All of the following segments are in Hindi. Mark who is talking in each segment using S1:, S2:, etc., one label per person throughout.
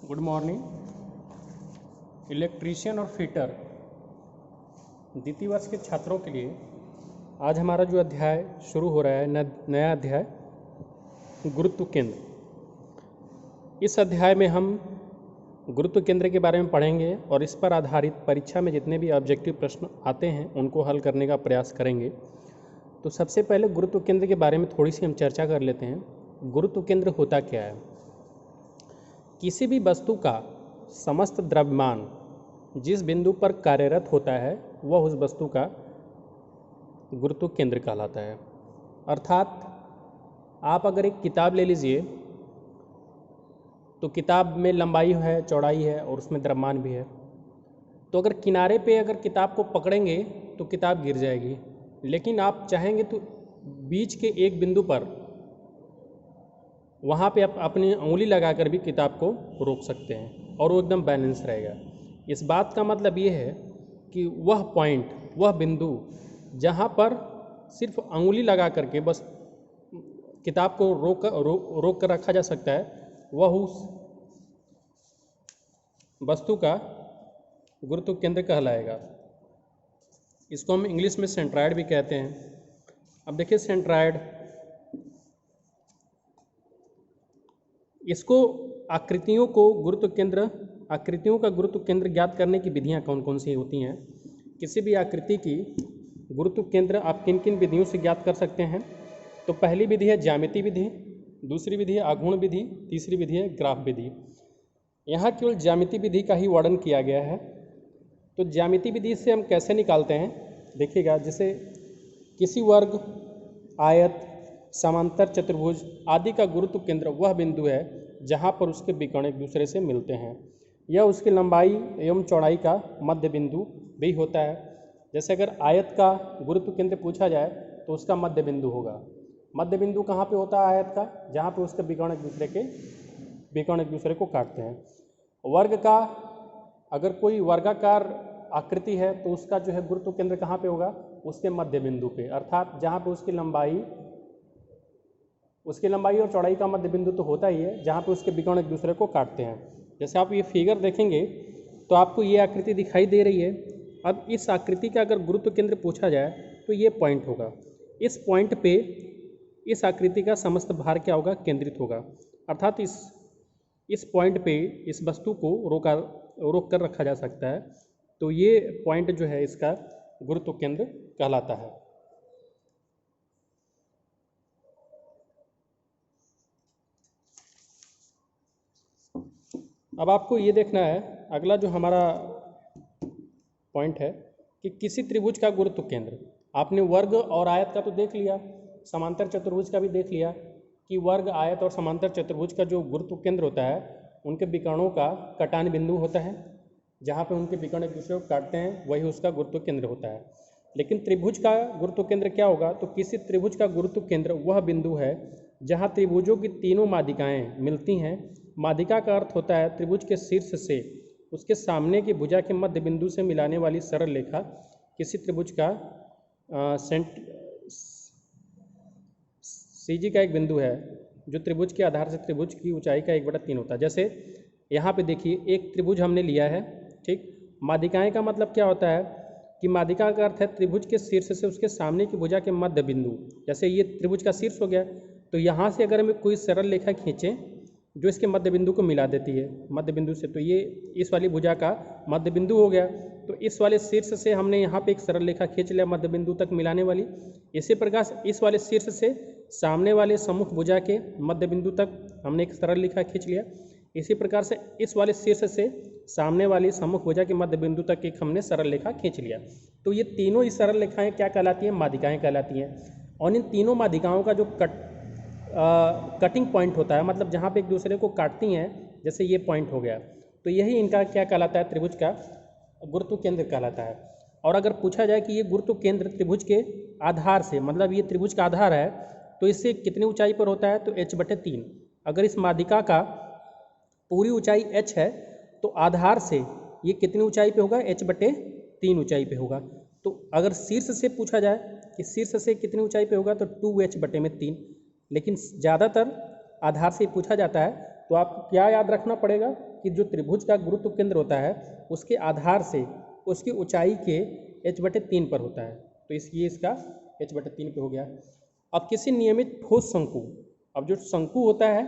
S1: Good morning. इलेक्ट्रीशियन और फिटर द्वितीय वर्ष के छात्रों के लिए आज हमारा जो अध्याय शुरू हो रहा है नया अध्याय गुरुत्व केंद्र। इस अध्याय में हम गुरुत्व केंद्र के बारे में पढ़ेंगे और इस पर आधारित परीक्षा में जितने भी ऑब्जेक्टिव प्रश्न आते हैं उनको हल करने का प्रयास करेंगे। तो सबसे पहले गुरुत्व केंद्र के बारे में थोड़ी सी हम चर्चा कर लेते हैं। गुरुत्व केंद्र होता क्या है? किसी भी वस्तु का समस्त द्रव्यमान जिस बिंदु पर कार्यरत होता है वह उस वस्तु का गुरुत्व केंद्र कहलाता है। अर्थात आप अगर एक किताब ले लीजिए तो किताब में लंबाई है, चौड़ाई है और उसमें द्रव्यमान भी है। तो अगर किनारे पे अगर किताब को पकड़ेंगे तो किताब गिर जाएगी, लेकिन आप चाहेंगे तो बीच के एक बिंदु पर वहाँ पे आप अपनी उंगली लगाकर भी किताब को रोक सकते हैं और वो एकदम बैलेंस रहेगा। इस बात का मतलब ये है कि वह पॉइंट, वह बिंदु जहाँ पर सिर्फ उंगली लगा करके बस किताब को रोक कर रखा जा सकता है, वह उस वस्तु का गुरुत्व केंद्र कहलाएगा। इसको हम इंग्लिश में सेंट्रायड भी कहते हैं। अब देखिए सेंट्रायड, इसको आकृतियों का गुरुत्व केंद्र ज्ञात करने की विधियां कौन कौन सी होती हैं? किसी भी आकृति की गुरुत्व केंद्र आप किन किन विधियों से ज्ञात कर सकते हैं? तो पहली विधि है ज्यामिति विधि, दूसरी विधि है आघूर्ण विधि, तीसरी विधि है ग्राफ विधि। यहाँ केवल ज्यामिति विधि का ही वर्णन किया गया है। तो ज्यामिति विधि से हम कैसे निकालते हैं देखिएगा। जैसे किसी वर्ग, आयत, समांतर चतुर्भुज आदि का गुरुत्व केंद्र वह बिंदु है जहाँ पर उसके विकर्ण एक दूसरे से मिलते हैं। यह उसकी लंबाई एवं चौड़ाई का मध्य बिंदु भी होता है। जैसे अगर आयत का गुरुत्व केंद्र पूछा जाए तो उसका मध्य बिंदु होगा। मध्य बिंदु कहाँ पे होता है आयत का? जहाँ पे उसके विकर्ण एक दूसरे को काटते हैं। वर्ग का, अगर कोई वर्गाकार आकृति है तो उसका जो है गुरुत्व केंद्र कहाँ पे होगा? उसके मध्य बिंदु पे, अर्थात जहाँ पे उसकी लंबाई और चौड़ाई का मध्य बिंदु तो होता ही है, जहाँ पे उसके विकर्ण एक दूसरे को काटते हैं। जैसे आप ये फिगर देखेंगे तो आपको ये आकृति दिखाई दे रही है। अब इस आकृति का अगर गुरुत्व केंद्र पूछा जाए तो ये पॉइंट होगा। इस पॉइंट पे इस आकृति का समस्त भार क्या होगा? केंद्रित होगा। अर्थात इस पॉइंट पे इस वस्तु को रोक कर रखा जा सकता है। तो ये पॉइंट जो है इसका गुरुत्व केंद्र कहलाता है। अब आपको ये देखना है, अगला जो हमारा पॉइंट है कि किसी त्रिभुज का गुरुत्व केंद्र। आपने वर्ग और आयत का तो देख लिया, समांतर चतुर्भुज का भी देख लिया कि वर्ग, आयत और समांतर चतुर्भुज का जो गुरुत्व केंद्र होता है उनके विकर्णों का कटान बिंदु होता है। जहाँ पे उनके विकर्ण एक दूसरे को काटते हैं वही उसका गुरुत्व केंद्र होता है। लेकिन त्रिभुज का गुरुत्व केंद्र क्या होगा? तो किसी त्रिभुज का गुरुत्व केंद्र वह बिंदु है जहाँ त्रिभुजों की तीनों मादिकाएँ मिलती हैं। मादिका का अर्थ होता है त्रिभुज के शीर्ष से उसके सामने की भुजा के मध्य बिंदु से मिलाने वाली सरल रेखा किसी त्रिभुज का सीजी का एक बिंदु है जो त्रिभुज के आधार से त्रिभुज की ऊंचाई का 1/3 होता है। जैसे यहाँ पे देखिए एक त्रिभुज हमने लिया है, ठीक। मादिकाएं का मतलब क्या होता है कि मादिका का अर्थ है त्रिभुज के शीर्ष से उसके सामने की भुजा के मध्य बिंदु। जैसे ये त्रिभुज का शीर्ष हो गया, तो यहाँ से अगर हमें कोई सरल रेखा खींचें जो इसके मध्य बिंदु को मिला देती है मध्य बिंदु से, तो ये इस वाली भुजा का मध्य बिंदु हो गया। तो इस वाले शीर्ष से हमने यहाँ पे एक सरल रेखा खींच लिया मध्य बिंदु तक मिलाने वाली। इसी प्रकार इस वाले शीर्ष से सामने वाले सम्मुख भुजा के मध्य बिंदु तक हमने एक सरल रेखा खींच लिया। इसी प्रकार से इस वाले शीर्ष से सामने वाली सम्मुख भुजा के मध्य बिंदु तक एक हमने सरल रेखा खींच लिया। तो ये तीनों ही सरल रेखाएं क्या कहलाती हैं? मादिकाएं कहलाती हैं। और इन तीनों मादिकाओं का जो कटिंग पॉइंट होता है, मतलब जहाँ पे एक दूसरे को काटती हैं, जैसे ये पॉइंट हो गया, तो यही इनका क्या कहलाता है? त्रिभुज का गुरुत्व केंद्र कहलाता है। और अगर पूछा जाए कि ये गुरुत्व केंद्र त्रिभुज के आधार से, मतलब ये त्रिभुज का आधार है, तो इससे कितनी ऊंचाई पर होता है? तो h/3। अगर इस मादिका का पूरी ऊंचाई h है तो आधार से ये कितनी ऊंचाई पे होगा? h/3 ऊंचाई पे होगा। तो अगर शीर्ष से पूछा जाए कि शीर्ष से कितनी ऊंचाई पे होगा, तो 2h/3। लेकिन ज़्यादातर आधार से पूछा जाता है, तो आपको क्या याद रखना पड़ेगा कि जो त्रिभुज का गुरुत्व केंद्र होता है उसके आधार से उसकी ऊंचाई के h/3 पर होता है। तो ये इसका h/3 पे हो गया। अब किसी नियमित ठोस शंकु, अब जो शंकु होता है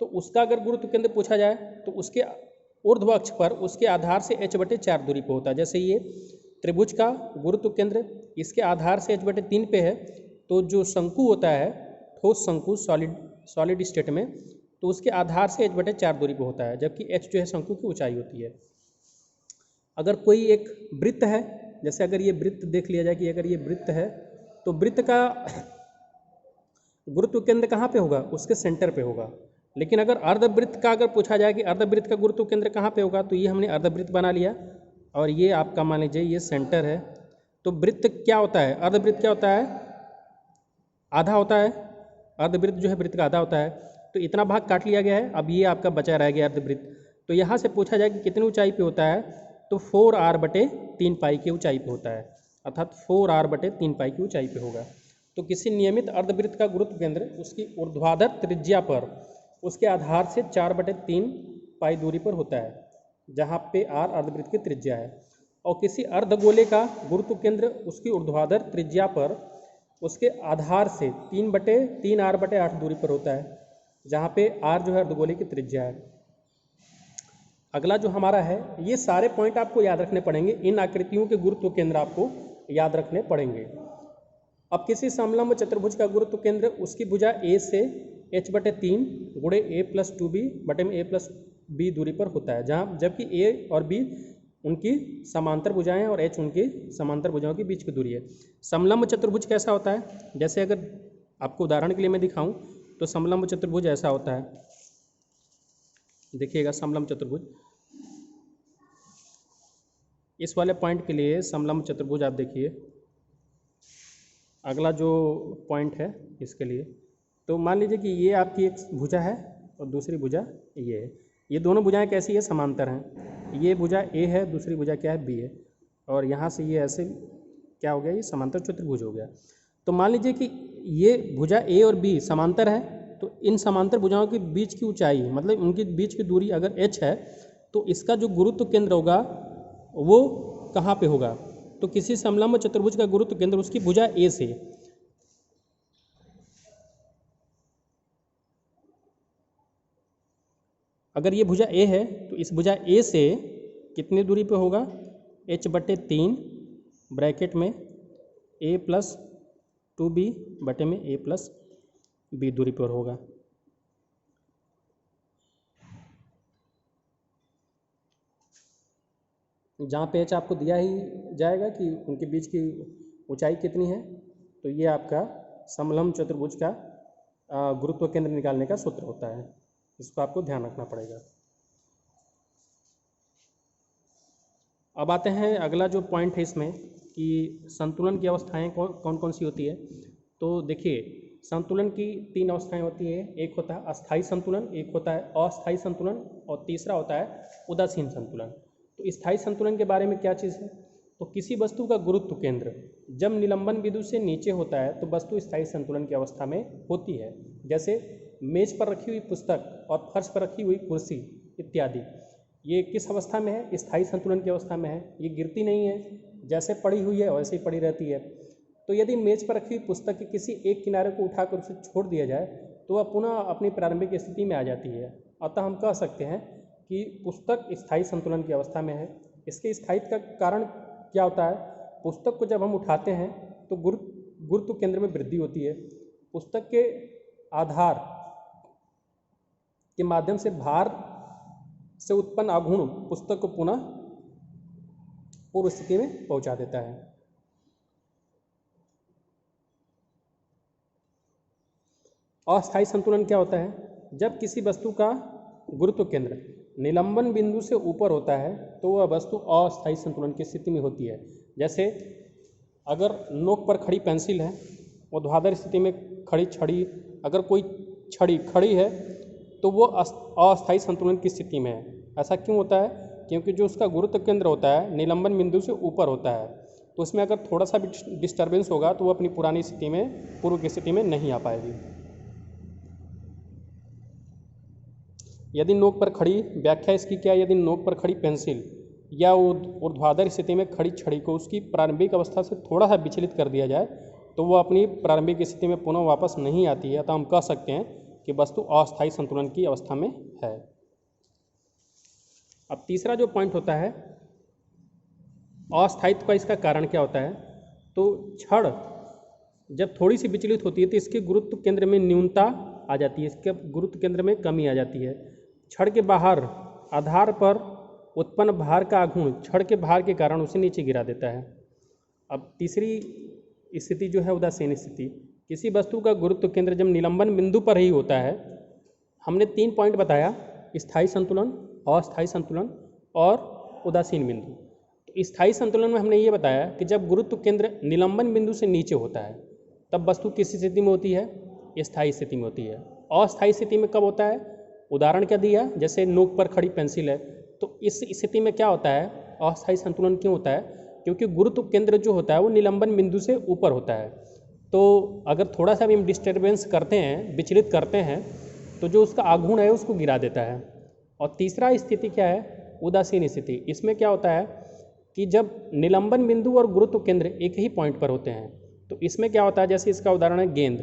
S1: तो उसका अगर गुरुत्व केंद्र पूछा जाए तो उसके ऊर्ध्व अक्ष पर उसके आधार से h/4 दूरी पर होता है। जैसे ये त्रिभुज का गुरुत्व केंद्र इसके आधार से h/3 पे है, तो जो शंकु होता है ठोस शंकु सॉलिड स्टेट में, तो उसके आधार से h/4 दूरी पर होता है, जबकि h जो है शंकु की ऊंचाई होती है। अगर कोई एक वृत्त है, जैसे अगर ये वृत्त देख लिया जाए कि अगर ये वृत्त है तो वृत्त का गुरुत्व केंद्र कहाँ पे होगा, उसके सेंटर पे होगा। लेकिन अगर अर्धवृत्त का अगर पूछा जाए कि अर्धवृत्त का गुरुत्व केंद्र कहाँ पे होगा, तो ये हमने अर्धवृत्त बना लिया और ये आपका मान लीजिए ये सेंटर है। तो वृत्त क्या होता है, अर्धवृत्त क्या होता है, आधा होता है। अर्धवृत्त जो है वृत्त का आधा होता है। तो इतना भाग काट लिया गया है, अब ये आपका बचा रह गया अर्धवृत्त। तो यहाँ से पूछा जाए कि कितनी ऊंचाई पे होता है, तो 4r/3 पाई की ऊंचाई पे होता है, अर्थात 4r/3 पाई की ऊंचाई पे होगा। तो किसी नियमित अर्धवृत्त का गुरुत्व केंद्र उसकी ऊर्ध्वाधर त्रिज्या पर उसके आधार से 4/3 पाई दूरी पर होता है, जहाँ पे r अर्धवृत्त की त्रिज्या है। और किसी अर्धगोले का गुरुत्व केंद्र उसकी ऊर्ध्वाधर त्रिज्या पर उसके आधार से 3r/8 दूरी पर होता है, जहाँ पे r जो है अर्धगोले की त्रिज्या है। अगला जो हमारा है, ये सारे पॉइंट आपको याद रखने पड़ेंगे, इन आकृतियों के गुरुत्व केंद्र आपको याद रखने पड़ेंगे। अब किसी समलंब चतुर्भुज का गुरुत्व केंद्र उसकी भुजा a से h/3 गुणे a+2b/a+b दूरी पर होता है, जहाँ जबकि a और b उनकी समांतर भुजाएं हैं और h उनकी समांतर भुजाओं के बीच की दूरी है। समलंब चतुर्भुज कैसा होता है, जैसे अगर आपको उदाहरण के लिए मैं दिखाऊं तो समलंब चतुर्भुज ऐसा होता है। देखिएगा समलंब चतुर्भुज, इस वाले पॉइंट के लिए समलंब चतुर्भुज आप देखिए। अगला जो पॉइंट है इसके लिए, तो मान लीजिए कि ये आपकी एक भुजा है और दूसरी भुजा ये है। ये दोनों भुजाएं कैसी है, समांतर हैं। ये भुजा A है, दूसरी भुजा क्या है, B है। और यहाँ से ये ऐसे क्या हो गया, ये समांतर चतुर्भुज हो गया। तो मान लीजिए कि ये भुजा A और B समांतर है, तो इन समांतर भुजाओं के बीच की ऊंचाई, मतलब उनके बीच की दूरी अगर h है, तो इसका जो गुरुत्व केंद्र होगा वो कहाँ पे होगा, तो किसी समलंब चतुर्भुज का गुरुत्व केंद्र उसकी भुजा A से, अगर ये भुजा A है तो इस भुजा A से कितनी दूरी पे होगा, h/3 ब्रैकेट में a+2b/a+b दूरी पर होगा। जहाँ पे h आपको दिया ही जाएगा कि उनके बीच की ऊंचाई कितनी है, तो ये आपका समलंब चतुर्भुज का गुरुत्व केंद्र निकालने का सूत्र होता है। इसको आपको ध्यान रखना पड़ेगा। अब आते हैं अगला जो पॉइंट है इसमें कि संतुलन की अवस्थाएं कौन कौन सी होती है। तो देखिए संतुलन की 3 अवस्थाएं होती है, एक होता है अस्थायी संतुलन, एक होता है अस्थायी संतुलन और तीसरा होता है उदासीन संतुलन। तो स्थायी संतुलन के बारे में क्या चीज़ है, तो किसी वस्तु का गुरुत्व केंद्र जब निलंबन बिंदु से नीचे होता है तो वस्तु स्थायी संतुलन की अवस्था में होती है। जैसे मेज पर रखी हुई पुस्तक और फर्श पर रखी हुई कुर्सी इत्यादि, ये किस अवस्था में है, स्थायी संतुलन की अवस्था में है। ये गिरती नहीं है, जैसे पड़ी हुई है वैसे ही पड़ी रहती है। तो यदि मेज पर रखी हुई पुस्तक के किसी एक किनारे को उठाकर उसे छोड़ दिया जाए तो वह पुनः अपनी प्रारंभिक स्थिति में आ जाती है। अतः हम कह सकते हैं कि पुस्तक स्थायी संतुलन की अवस्था में है। इसके स्थायित्व का कारण क्या होता है, पुस्तक को जब हम उठाते हैं तो गुरुत्व केंद्र में वृद्धि होती है। पुस्तक के आधार के माध्यम से भार से उत्पन्न आघूर्ण पुस्तक को पुनः पूर्व स्थिति में पहुंचा देता है। अस्थायी संतुलन क्या होता है, जब किसी वस्तु का गुरुत्व केंद्र निलंबन बिंदु से ऊपर होता है तो वह वस्तु अस्थायी संतुलन की स्थिति में होती है। जैसे अगर नोक पर खड़ी पेंसिल है, ऊर्ध्वाधर स्थिति में खड़ी छड़ी, अगर कोई छड़ी खड़ी है तो वो अस्थायी संतुलन की स्थिति में है। ऐसा क्यों होता है, क्योंकि जो उसका गुरुत्व केंद्र होता है निलंबन बिंदु से ऊपर होता है, तो उसमें अगर थोड़ा सा भी डिस्टर्बेंस होगा तो वो अपनी पुरानी स्थिति में, पूर्व की स्थिति में नहीं आ पाएगी। यदि नोक पर खड़ी, व्याख्या इसकी क्या है, यदि नोक पर खड़ी पेंसिल या ऊर्ध्वाधर स्थिति में खड़ी छड़ी को उसकी प्रारंभिक अवस्था से थोड़ा सा विचलित कर दिया जाए तो वो अपनी प्रारंभिक स्थिति में पुनः वापस नहीं आती है, तो हम कह सकते हैं कि वस्तु अस्थायी संतुलन की अवस्था में है। अब तीसरा जो पॉइंट होता है अस्थायित्व का, इसका कारण क्या होता है, तो छड़ जब थोड़ी सी विचलित होती है तो इसके गुरुत्व केंद्र में न्यूनता आ जाती है, इसके गुरुत्व केंद्र में कमी आ जाती है। छड़ के बाहर आधार पर उत्पन्न भार का आघूर्ण छड़ के भार के कारण उसे नीचे गिरा देता है। अब तीसरी स्थिति जो है उदासीन स्थिति, किसी वस्तु का गुरुत्व केंद्र जब निलंबन बिंदु पर ही होता है, हमने 3 पॉइंट बताया, स्थायी संतुलन, अस्थायी संतुलन और उदासीन बिंदु। तो स्थायी संतुलन में हमने ये बताया कि जब गुरुत्व केंद्र निलंबन बिंदु से नीचे होता है तब वस्तु किस स्थिति में होती है, स्थायी स्थिति में होती है। अस्थायी स्थिति में कब होता है, उदाहरण क्या दिया, जैसे नोक पर खड़ी पेंसिल है, तो इस स्थिति में क्या होता है, अस्थायी संतुलन क्यों होता है, क्योंकि गुरुत्व केंद्र जो होता है वो निलंबन बिंदु से ऊपर होता है। तो अगर थोड़ा सा भी हम डिस्टर्बेंस करते हैं, विचलित करते हैं, तो जो उसका आघूर्ण है उसको गिरा देता है। और तीसरा स्थिति क्या है, उदासीन स्थिति। इसमें क्या होता है कि जब निलंबन बिंदु और गुरुत्व केंद्र एक ही पॉइंट पर होते हैं, तो इसमें क्या होता है, जैसे इसका उदाहरण है गेंद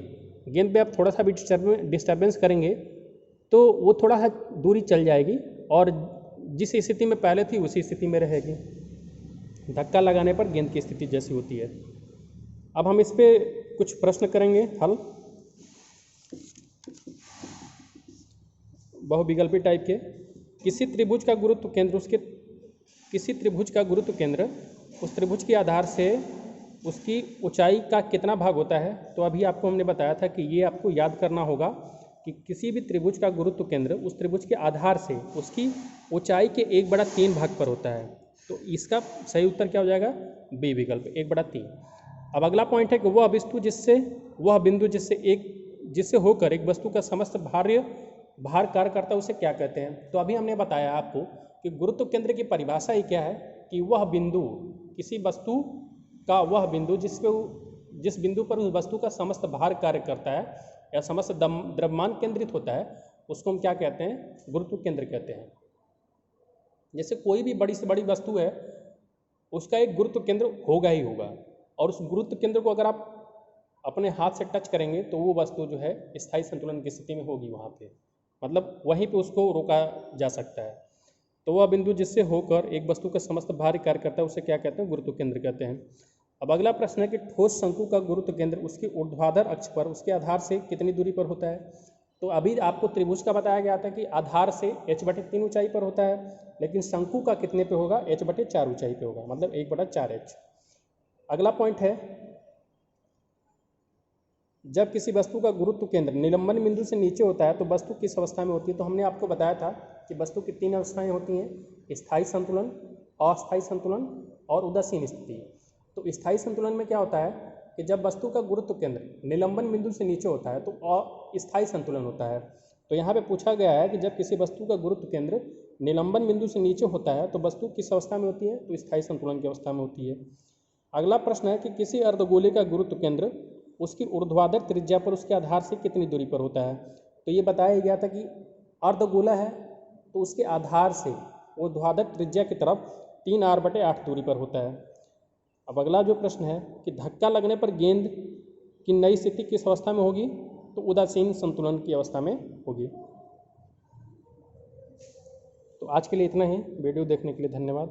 S1: पे आप थोड़ा सा भी डिस्टर्बेंस करेंगे तो वो थोड़ा सा दूरी चल जाएगी और जिस स्थिति में पहले थी उसी स्थिति में रहेगी। धक्का लगाने पर गेंद की स्थिति जैसी होती है। अब हम इस पे कुछ प्रश्न करेंगे हल, बहुविकल्पी टाइप के। किसी त्रिभुज का गुरुत्व केंद्र उस त्रिभुज के आधार से उसकी ऊंचाई का कितना भाग होता है। तो अभी आपको हमने बताया था कि ये आपको याद करना होगा कि किसी भी त्रिभुज का गुरुत्व केंद्र उस त्रिभुज के आधार से उसकी ऊंचाई के 1/3 भाग पर होता है। तो इसका सही उत्तर क्या हो जाएगा, बी विकल्प, 1/3। अब अगला पॉइंट है कि वह बिंदु जिससे होकर एक वस्तु का समस्त भार कार्य करता है उसे क्या कहते हैं। तो अभी हमने बताया आपको कि गुरुत्व केंद्र की परिभाषा ही क्या है कि वह बिंदु, किसी वस्तु का वह बिंदु जिस बिंदु पर उस वस्तु का समस्त भार कार्य करता है या समस्त द्रव्यमान केंद्रित होता है, उसको हम क्या कहते हैं, गुरुत्व केंद्र कहते हैं। जैसे कोई भी बड़ी से बड़ी वस्तु है उसका एक गुरुत्व केंद्र होगा ही होगा, और उस गुरुत्व केंद्र को अगर आप अपने हाथ से टच करेंगे तो वो वस्तु जो है स्थायी संतुलन की स्थिति में होगी, वहाँ पे मतलब वहीं पे उसको रोका जा सकता है। तो वह बिंदु जिससे होकर एक वस्तु का समस्त भार कार्य करता है उसे क्या कहते हैं, गुरुत्व केंद्र कहते हैं। अब अगला प्रश्न है कि ठोस शंकु का गुरुत्व केंद्र उसकी ऊर्ध्वाधर अक्ष पर उसके आधार से कितनी दूरी पर होता है। तो अभी आपको त्रिभुज का बताया गया था कि आधार से h/3 ऊंचाई पर होता है, लेकिन शंकु का कितने पे होगा, h/4 ऊंचाई पे होगा, मतलब 1/4h। अगला पॉइंट है, जब किसी वस्तु का गुरुत्व केंद्र निलंबन बिंदु से नीचे होता है तो वस्तु किस अवस्था में होती है। तो हमने आपको बताया था कि वस्तु की 3 अवस्थाएं होती हैं, स्थायी संतुलन, अस्थायी संतुलन और उदासीन स्थिति। तो स्थायी संतुलन में क्या होता है कि जब वस्तु का गुरुत्व केंद्र निलंबन बिंदु से नीचे होता है तो अस्थायी संतुलन होता है। तो यहाँ पे पूछा गया है कि जब किसी वस्तु का गुरुत्व केंद्र निलंबन बिंदु से नीचे होता है तो वस्तु किस अवस्था में होती है, तो स्थायी संतुलन की अवस्था में होती है। अगला प्रश्न है कि किसी अर्धगोले का गुरुत्व केंद्र उसकी ऊर्ध्वाधर त्रिज्या पर उसके आधार से कितनी दूरी पर होता है। तो ये बताया गया था कि अर्धगोला है तो उसके आधार से ऊर्ध्वाधर त्रिज्या की तरफ 3r/8 दूरी पर होता है। अब अगला जो प्रश्न है कि धक्का लगने पर गेंद की नई स्थिति किस अवस्था में होगी, तो उदासीन संतुलन की अवस्था में होगी। तो आज के लिए इतना ही। वीडियो देखने के लिए धन्यवाद।